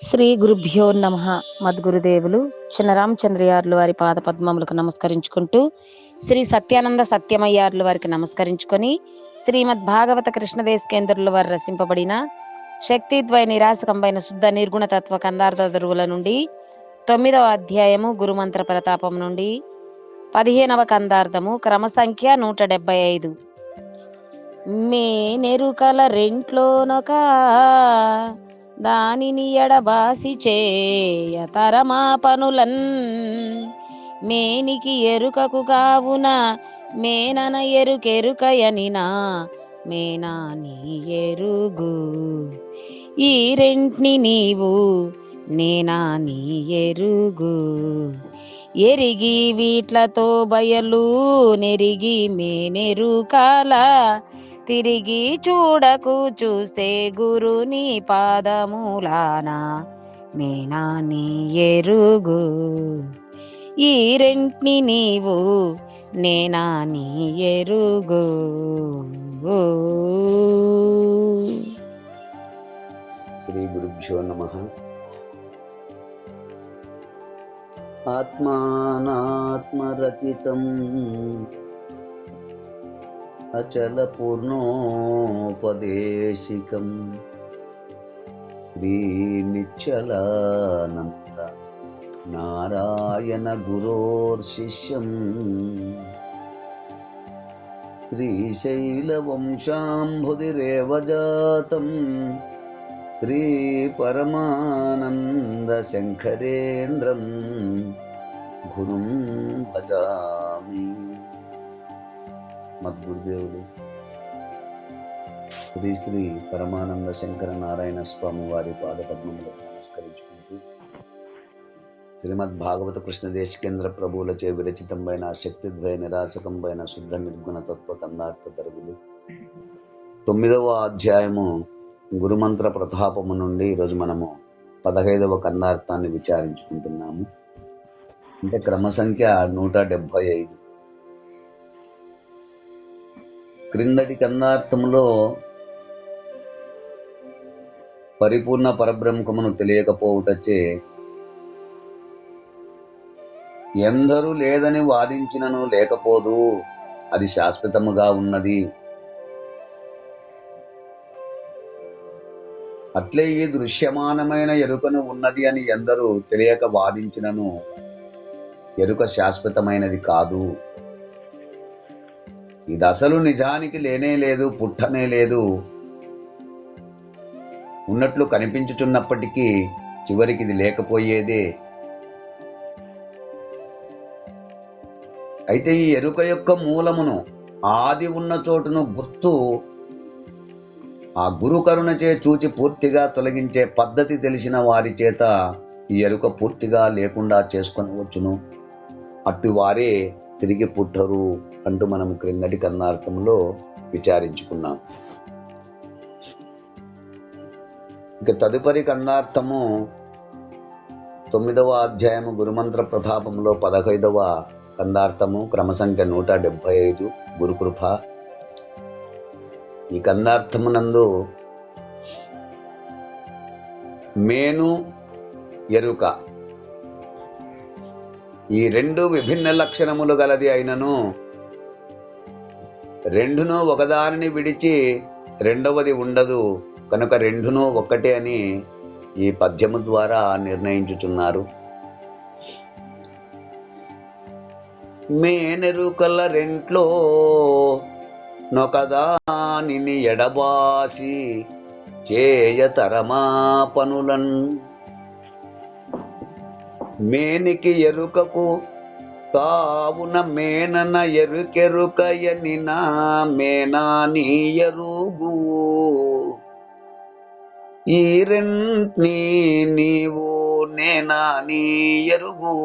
శ్రీ గురుభ్యో నమ. మద్గురుదేవులు చిన్నరామచంద్రయార్లు వారి పాద పద్మములకు నమస్కరించుకుంటూ, శ్రీ సత్యానంద సత్యమయ్యార్లు వారికి నమస్కరించుకొని, శ్రీమద్ భాగవత కృష్ణదేశకేంద్రుల వారు రచింపబడిన శక్తిద్వయ నిరాశకంబైన శుద్ధ నిర్గుణ తత్వ కందార్థ దరువుల నుండి 9వ అధ్యాయము గురుమంత్ర ప్రతాపం నుండి 15వ కందార్థము క్రమ సంఖ్య 175. మేనెరుకల రెంట్లోనొక దానిని ఎడబాసి చేయతరమా పనులన్ మేనికి ఎరుకకు కావున మేనన ఎరుకెరుకయనినా మేనా నీ ఎరుగు ఈ రెంట్ని నీవు నేనా నీ ఎరుగు ఎరిగి వీట్లతో బయలు నెరిగి మేనెరుకాల తిరిగి చూడకు చూస్తే గురుని పాదములాన మేనా నీ ఎరుగు ఈ రెంట్ని నీవు నేనా నీ ఎరుగు. శ్రీ గురుభ్యో నమః. ఆత్మానాత్మరచితం అచల పూర్ణోపదేశికం శ్రీ నిశ్చలానంద నారాయణ గురోర్శిష్యం శ్రీశైల వంశాంబుధిరేవ జాతం శ్రీ పరమానంద శంకరేంద్రం గురుం భజామి. మద్గురుదేవులు శ్రీ శ్రీ పరమానంద శంకర నారాయణ స్వామి వారి పాదపద్మములకు నమస్కరించుకుంటూ, శ్రీమద్ భాగవత కృష్ణదేశకేంద్ర ప్రభువులచే విరచితంబైన శక్తిద్వయ నిరాశకంబైన శుద్ధ నిర్గుణ తత్వ కందార్థ దరువులు 9వ అధ్యాయము గురుమంత్ర ప్రతాపము నుండి ఈరోజు మనము 15వ కందార్థాన్ని విచారించుకుంటున్నాము. అంటే క్రమ సంఖ్య 175. క్రిందటి కందార్థములో పరిపూర్ణ పరబ్రహ్మమును తెలియకపోవుటచే ఎందరూ లేదని వాదించినను లేకపోదు, అది శాశ్వతముగా ఉన్నది. అట్లే ఈ దృశ్యమానమైన ఎరుకను ఉన్నది అని ఎందరూ తెలియక వాదించినను ఎరుక శాశ్వతమైనది కాదు. ఇది అసలు నిజానికి లేనే లేదు, పుట్టనే లేదు. ఉన్నట్లు కనిపించుచున్నప్పటికీ చివరికి ఇది లేకపోయేదే. అయితే ఈ ఎరుక యొక్క మూలమును, ఆది ఉన్న చోటును గుర్తు ఆ గురు కరుణచే చూచి పూర్తిగా తొలగించే పద్ధతి తెలిసిన వారి చేత ఈ ఎరుక పూర్తిగా లేకుండా చేసుకొనవచ్చును. అట్టి వారే తిరిగి పుట్టరు అంటూ మనం క్రిందటి కందార్థంలో విచారించుకున్నాం. ఇక తదుపరి కందార్థము 9వ అధ్యాయము గురుమంత్ర ప్రతాపంలో 15వ కందార్థము క్రమ సంఖ్య 175 గురుకృప. ఈ కందార్థమునందు మేను ఎరుక ఈ రెండు విభిన్న లక్షణములు గలది అయినను రెండును ఒకదానిని విడిచి రెండవది ఉండదు కనుక రెండును ఒక్కటే అని ఈ పద్యము ద్వారా నిర్ణయించుచున్నారు. మేనెరుకల రెంట్లో నొకదానిని ఎడబాసి చేయతరమా పనులన్ మేనికి ఎరుకకు కావున మేనన ఎరుకెరుకయనినా మేనా నీ ఎరుగు ఈ రెంట్ని నీవు నేనా నీ ఎరుగు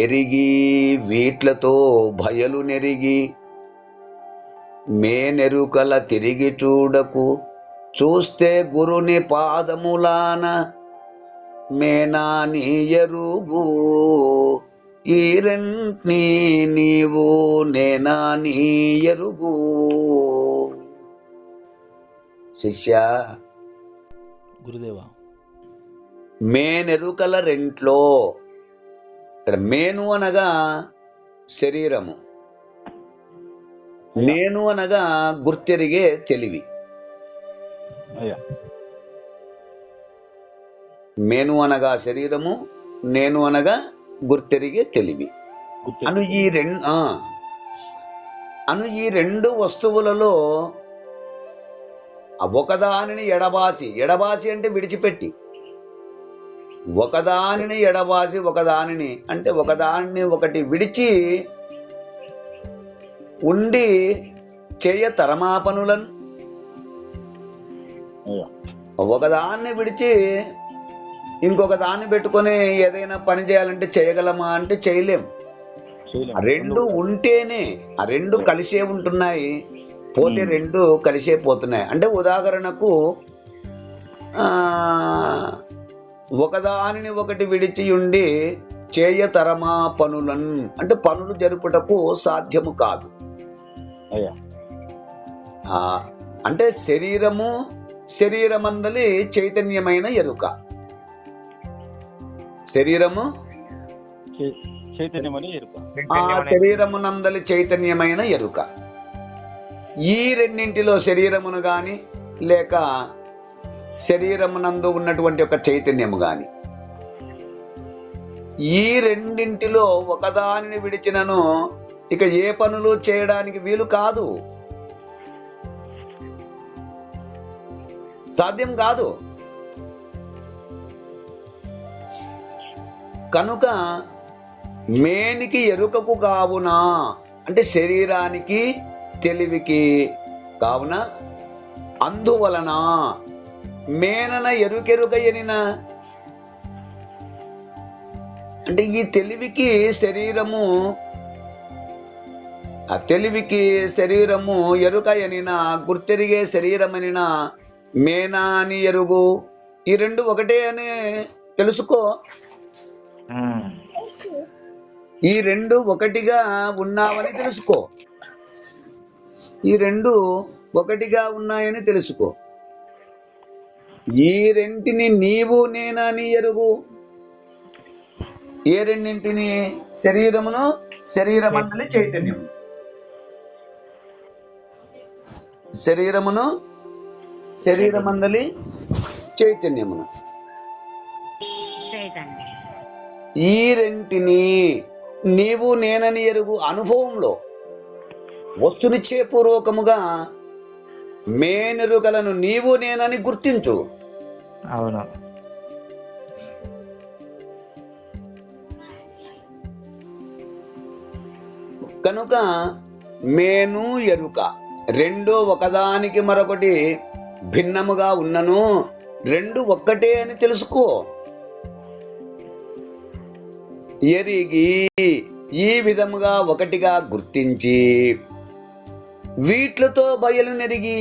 ఎరిగి వీట్లతో బయలు నెరిగి మేనెరుకల తిరిగి చూడకు చూస్తే గురుని పాదములాన మేనా నీ ఎరుగు ఈ రెంట్ని నీవు నేనా నీ ఎరుగు. శిష్య, గురుదేవా. మేనెరుకల రెంట్లో, ఇక్కడ మేను అనగా శరీరము, నేను అనగా గుర్తెరిగే తెలివి. అయ్యా. మేను అనగా శరీరము, నేను అనగా గుర్తెరిగే తెలివి అను ఈ రెండు వస్తువులలో ఒకదానిని ఎడబాసి అంటే విడిచిపెట్టి, ఒకదానిని ఎడబాసి ఒకదానిని అంటే ఒకదానిని ఒకటి విడిచి ఉండి చేయ తరమా పనులను, ఒకదాన్ని విడిచి ఇంకొక దాన్ని పెట్టుకొని ఏదైనా పని చేయాలంటే చేయగలమా అంటే చేయలేం. రెండు ఉంటేనే, ఆ రెండు కలిసే ఉంటున్నాయి, పోతే రెండు కలిసే పోతున్నాయి. అంటే ఉదాహరణకు ఒకదానిని ఒకటి విడిచి ఉండి చేయ తరమా పనులను అంటే పనులు జరుపుటకు సాధ్యము కాదు. అంటే శరీరమందలి చైతన్యమైన ఎరుక, శరీరమునందలి చైతన్యమైన ఎరుక. ఈ రెండింటిలో శరీరమును గాని లేక శరీరమునందు ఉన్నటువంటి ఒక చైతన్యము గాని, ఈ రెండింటిలో ఒకదానిని విడిచినను ఇక ఏ పనులు చేయడానికి వీలు కాదు, సాధ్యం కాదు. కనుక మేనికి ఎరుకకు కావునా అంటే శరీరానికి తెలివికి కావున, అందువలన మేనన ఎరుకెరుక ఎనిన అంటే ఈ తెలివికి శరీరము, ఆ తెలివికి శరీరము ఎరుక ఎనిన, గుర్తెరిగే శరీరమనిన, మేనా అని ఎరుగు, ఈ రెండు ఒకటే అని తెలుసుకో. ఈ రెండు ఒకటిగా ఉన్నావని తెలుసుకో, ఈ రెండు ఒకటిగా ఉన్నాయని తెలుసుకో. ఈ రెంటిని నీవు నేనని ఎరుగు. ఏ రెండింటిని? శరీరమును, శరీరమందలి చైతన్యము. శరీరమును, శరీరమందలి చైతన్యమును. ఈ రెంటిని నీవు నేనని ఎరుగు. అనుభవంలో వస్తునిచ్చే పూర్వకముగా మేనెరుకలను నీవు నేనని గుర్తించు. అవును. కనుక మేను ఎరుక రెండు ఒకదానికి మరొకటి భిన్నముగా ఉన్నను, రెండు ఒక్కటే అని తెలుసుకో. ఎరిగి ఈ విధముగా ఒకటిగా గుర్తించి వీట్లతో బయలు నెరిగి,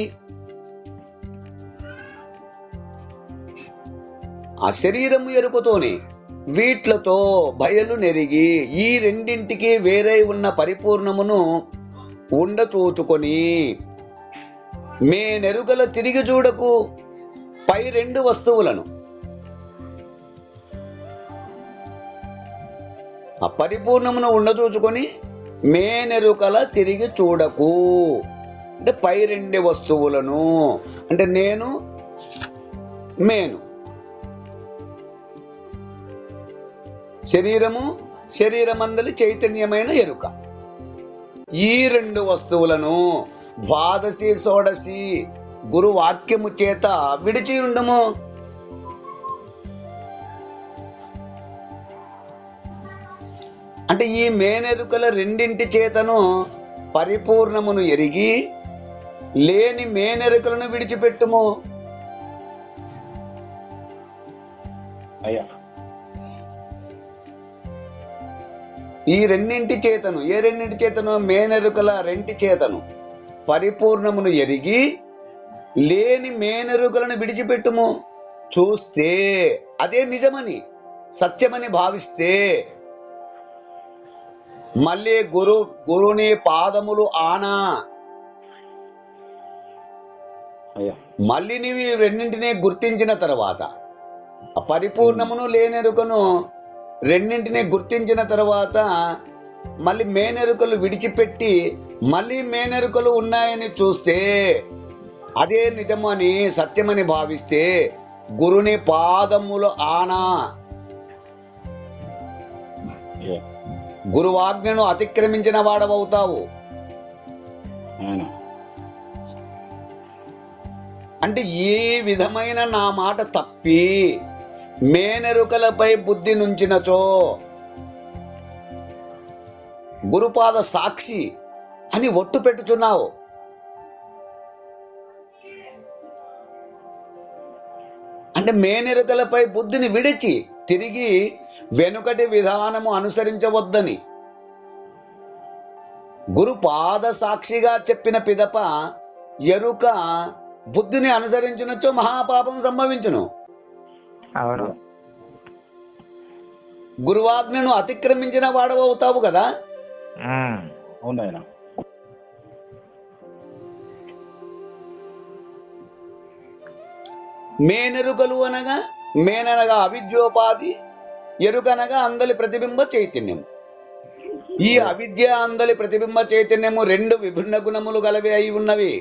ఆ శరీరము ఎరుకతోనే వీట్లతో బయలు నెరిగి ఈ రెండింటికి వేరే ఉన్న పరిపూర్ణమును ఉండచూచుకొని మేనెరుకల తిరిగి చూడకు పై రెండు వస్తువులను, ఆ పరిపూర్ణమును ఉండచూచుకొని మేనెరుకల తిరిగి చూడకు అంటే పై రెండు వస్తువులను, అంటే నేను మేను, శరీరము, శరీరమందలి చైతన్యమైన ఎరుక, ఈ రెండు వస్తువులను ద్వాదశి షోడశి గురువాక్యము చేత విడిచి ఉండము. అంటే ఈ మేనెరుకల రెండింటి చేతను పరిపూర్ణమును ఎరిగి లేని మేనెరుకలను విడిచిపెట్టుము. అయ్యా. ఈ రెండింటి చేతను, ఏ రెండింటి చేతను? మేనెరుకల రెంటి చేతను పరిపూర్ణమును ఎరిగి లేని మేనెరుకలను విడిచిపెట్టుము. చూస్తే అదే నిజమని, సత్యమని భావిస్తే మళ్ళీ గురుని పాదములు ఆనా, మళ్ళీ నీవు ఈ రెండింటినీ గుర్తించిన తర్వాత, పరిపూర్ణమును లేనెరుకను రెండింటినీ గుర్తించిన తర్వాత మళ్ళీ మేనెరుకలు విడిచిపెట్టి మళ్ళీ మేనెరుకలు ఉన్నాయని చూస్తే అదే నిజమని సత్యమని భావిస్తే గురుని పాదములు ఆనా గురువాజ్ఞను అతిక్రమించిన వాడవవుతావు. అవును. అంటే ఏ విధమైన నా మాట తప్పి మేనెరుకలపై బుద్ధి నుంచినచో గురుపాద సాక్షి అని ఒట్టు పెట్టుచున్నావు. అంటే మేనెరుకలపై బుద్ధిని విడిచి తిరిగి వెనుకటి విధానము అనుసరించవద్దని గురుపాద సాక్షిగా చెప్పిన పిదప ఎరుక బుద్ధిని అనుసరించినచో మహాపాపం సంభవించును. అవును. గురువాజ్ఞను అతిక్రమించిన వాడవవుతావు కదా. అవునాయన. మేనెరుకలు అనగా మేననగా అవిద్యోపాధి, ఎరుకనగా అందలి ప్రతిబింబ చైతన్యం. ఈ అవిద్య అందలి ప్రతిబింబ చైతన్యము రెండు విభిన్న గుణములు గలవి అయి ఉన్నవి.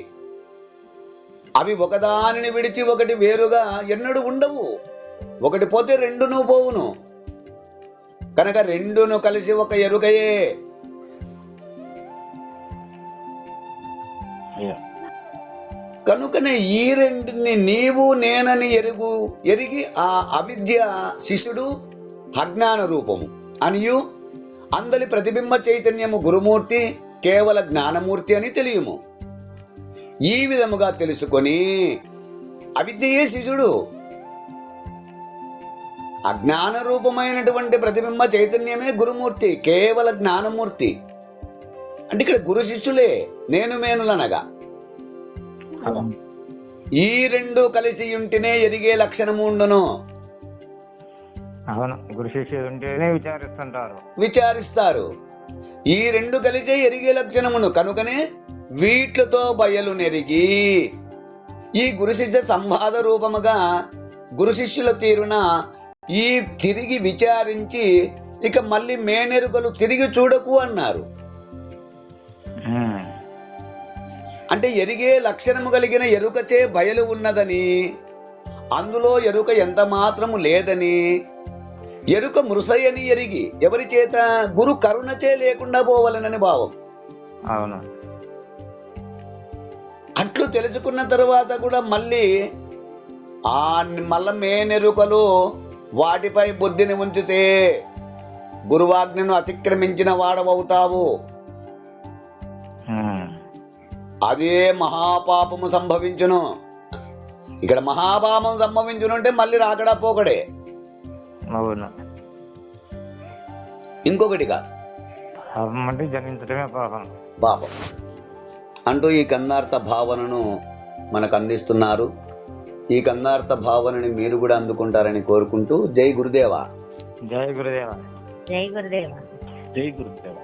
అవి ఒకదానిని విడిచి ఒకటి వేరుగా ఎన్నడూ ఉండవు. ఒకటి పోతే రెండును పోవును. కనుక రెండును కలిసి ఒక ఎరుకయే. కనుకనే ఈ రెండిని నీవు నేనని ఎరిగి ఆ అవిద్య శిష్యుడు అజ్ఞాన రూపము అనియు అందలి ప్రతిబింబ చైతన్యము గురుమూర్తి కేవల జ్ఞానమూర్తి అని తెలియము. ఈ విధముగా తెలుసుకొని అవిద్యయే శిష్యుడు, అజ్ఞాన రూపమైనటువంటి ప్రతిబింబ చైతన్యమే గురుమూర్తి కేవల జ్ఞానమూర్తి. అంటే ఇక్కడ గురు శిష్యులే నేను మేనులనగా. ఈ రెండు కలిసి ఉంటేనే ఎదిగే లక్షణము ఉండును. అవును. గురు శిష్యులు ఉంటేనే విచారిస్తారు. ఈ రెండు కలిసే ఎరిగే లక్షణమును. కనుకనే వీట్లతో బయలు నెరిగి ఈ గురు శిష్య సంవాద రూపముగా గురు శిష్యుల తీరున ఈ తిరిగి విచారించి ఇక మళ్ళీ మేనెరుకలు తిరిగి చూడకు అన్నారు. అంటే ఎరిగే లక్షణము కలిగిన ఎరుకచే బయలు ఉన్నదని, అందులో ఎరుక ఎంత మాత్రము లేదని, ఎరుక మృసయని ఎరిగి ఎవరి చేత గురు కరుణచే లేకుండా పోవాలనని భావం. అవును. అట్లు తెలుసుకున్న తర్వాత కూడా మళ్ళీ మేనెరుకలు వాటిపై బుద్ధిని ఉంచితే గురువాజ్ఞను అతిక్రమించిన వాడవవుతావు. అదే మహాపాపము సంభవించును. ఇక్కడ మహాపాపం సంభవించును అంటే మళ్ళీ రాకడా పోకడే. ఇంకొకటిగా జన్మించడమే పాపం అంటూ ఈ కందార్థ భావనను మనకు అందిస్తున్నారు. ఈ కందార్థ భావనని మీరు కూడా అందుకుంటారని కోరుకుంటూ జై గురుదేవా. జై గురుదేవా. జై గురుదేవా.